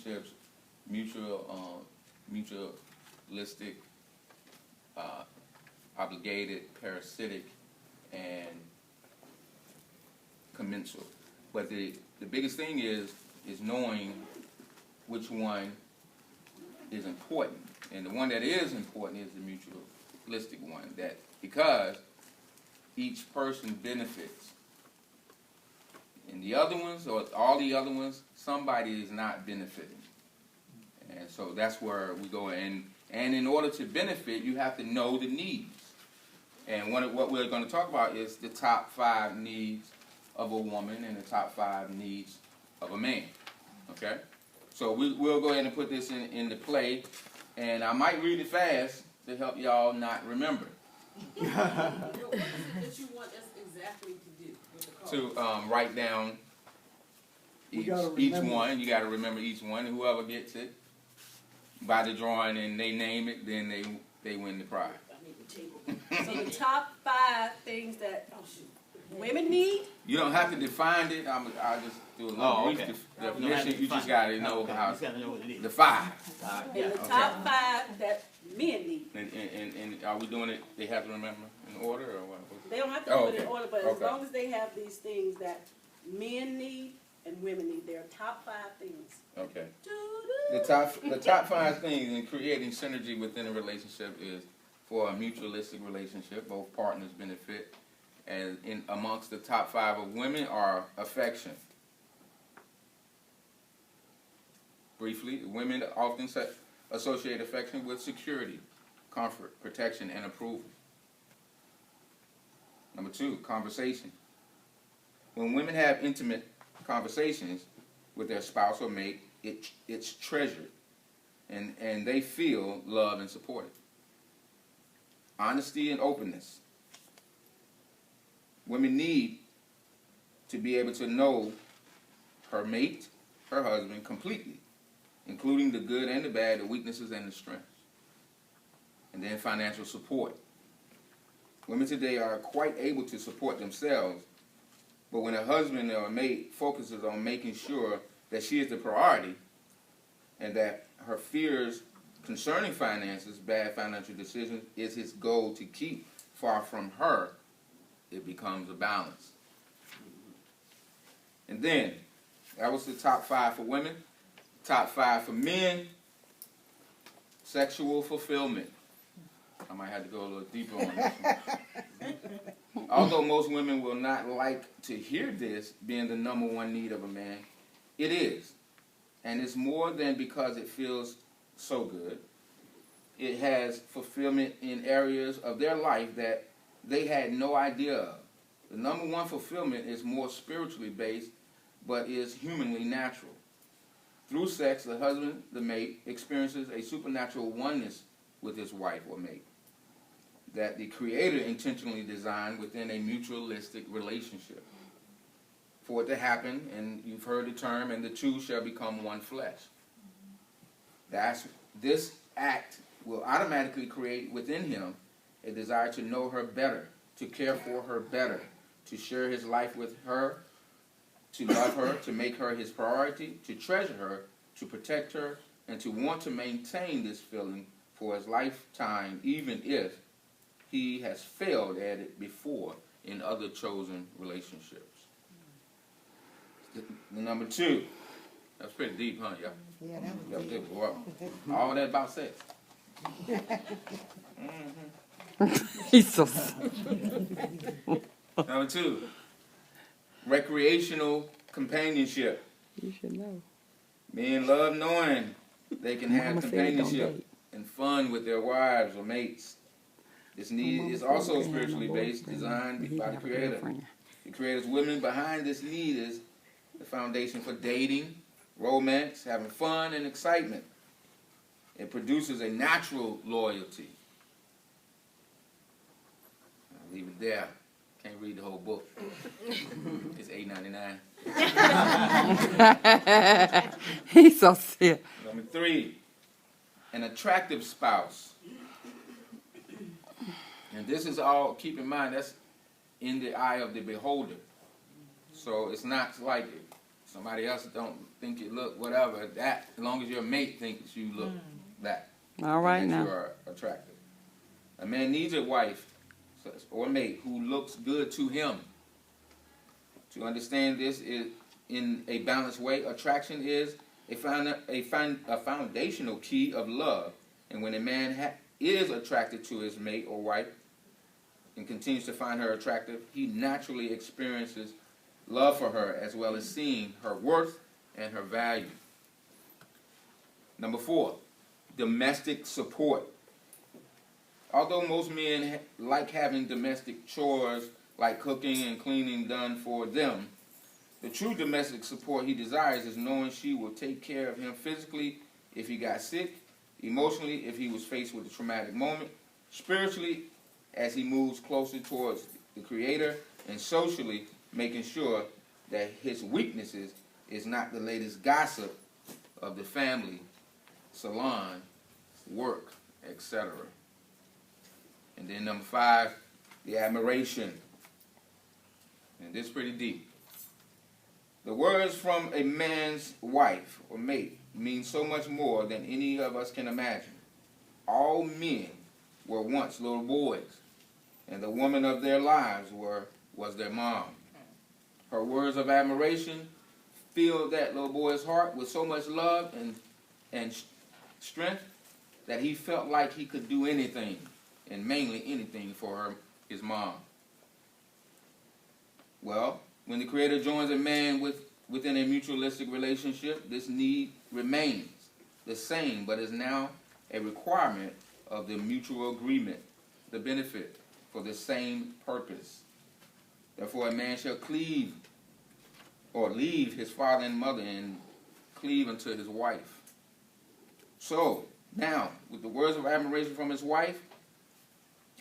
relationships, mutualistic, obligated, parasitic, and commensal. But the biggest thing is knowing which one is important. And the one that is important is the mutualistic one. That because each person benefits. And the other ones, or all the other ones, somebody is not benefiting. And so that's where we go. And in order to benefit, you have to know the needs. And what we're going to talk about is the top 5 needs of a woman and the top 5 needs of a man. Okay? So we'll go ahead and put this into play. And I might read it fast to help y'all not remember. What is it that you want us exactly to do with the card? To write down each one. You got to remember each one. And whoever gets it by the drawing and they name it, then they win the prize. I need the table. So the top 5 things that women need? You don't have to define it. I'll just do a little brief definition. You just got to know how. You got to know what it is. The 5. And the top 5 that men need. And are we doing it? They have to remember in order or what? They don't have to do it in order, but as long as they have these things that men need and women need, there are top 5 things. Okay. The top 5 things in creating synergy within a relationship is for a mutualistic relationship, both partners benefit. And amongst the top 5 of women are affection. Briefly, women often associate affection with security, comfort, protection, and approval. Number 2, conversation. When women have intimate conversations with their spouse or mate, it's treasured, and they feel loved and supported. Honesty and openness. Women need to be able to know her mate, her husband, completely, including the good and the bad, the weaknesses and the strengths. And then financial support. Women today are quite able to support themselves, but when a husband or a mate focuses on making sure that she is the priority and that her fears concerning finances, bad financial decisions, is his goal to keep far from her, it becomes a balance. And then, that was the top 5 for women. Top 5 for men, sexual fulfillment. I might have to go a little deeper on this one. Although most women will not like to hear this being the number 1 need of a man, it is. And it's more than because it feels so good. It has fulfillment in areas of their life that they had no idea of. The number 1 fulfillment is more spiritually based, but is humanly natural. Through sex, the husband, the mate, experiences a supernatural oneness with his wife or mate that the Creator intentionally designed within a mutualistic relationship. For it to happen, and you've heard the term, and the two shall become one flesh. This act will automatically create within him a desire to know her better, to care for her better, to share his life with her, to love her, to make her his priority, to treasure her, to protect her, and to want to maintain this feeling for his lifetime, even if he has failed at it before in other chosen relationships. The number 2. That's pretty deep, huh, y'all? Yeah, that was deep. All that about sex. He's so Number 2, recreational companionship. You should know. Men love knowing they can have Mama said don't companionship date. and fun with their wives or mates. This need Mama is said also they had no spiritually based, boyfriend, designed but he by the have a Creator. girlfriend. The Creator's women behind this need is the foundation for dating, romance, having fun, and excitement. It produces a natural loyalty. I'll leave it there. Can't read the whole book. It's $8.99. He's so sick. Number 3, an attractive spouse. And this is all, keep in mind, that's in the eye of the beholder. So it's not like Somebody else don't think you look whatever. That, as long as your mate thinks you look that. All right that now. you are attractive. A man needs a wife or mate who looks good to him. To understand this is in a balanced way, attraction is a foundational key of love. And when a man is attracted to his mate or wife and continues to find her attractive, he naturally experiences love for her as well as seeing her worth and her value. Number 4, domestic support. Although most men like having domestic chores like cooking and cleaning done for them, the true domestic support he desires is knowing she will take care of him physically if he got sick, emotionally if he was faced with a traumatic moment, spiritually as he moves closer towards the Creator, and socially making sure that his weaknesses is not the latest gossip of the family, salon, work, etc. And then number 5, the admiration. And this is pretty deep. The words from a man's wife or mate mean so much more than any of us can imagine. All men were once little boys, and the woman of their lives was their mom. Her words of admiration filled that little boy's heart with so much love and strength that he felt like he could do anything, and mainly anything for his mom. Well, when the Creator joins a man within a mutualistic relationship, this need remains the same, but is now a requirement of the mutual agreement, the benefit for the same purpose. Therefore, a man shall cleave or leave his father and mother and cleave unto his wife. So, now, with the words of admiration from his wife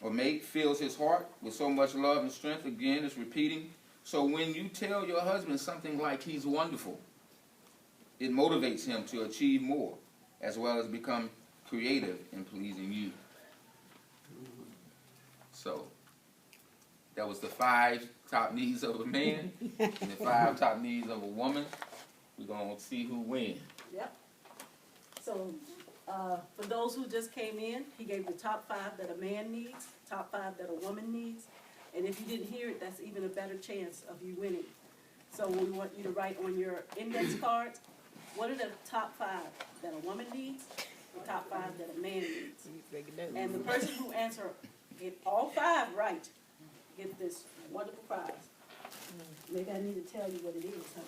or mate fills his heart with so much love and strength, again, it's repeating. So when you tell your husband something like he's wonderful, it motivates him to achieve more, as well as become creative in pleasing you. So, that was the 5 top needs of a man and the 5 top needs of a woman. We're going to see who wins. Yep. So, for those who just came in, he gave the top 5 that a man needs, top 5 that a woman needs. And if you didn't hear it, that's even a better chance of you winning. So we want you to write on your index cards, what are the top 5 that a woman needs, the top 5 that a man needs. And the person who answer get all 5 right, get this wonderful prize. Maybe I need to tell you what it is, huh?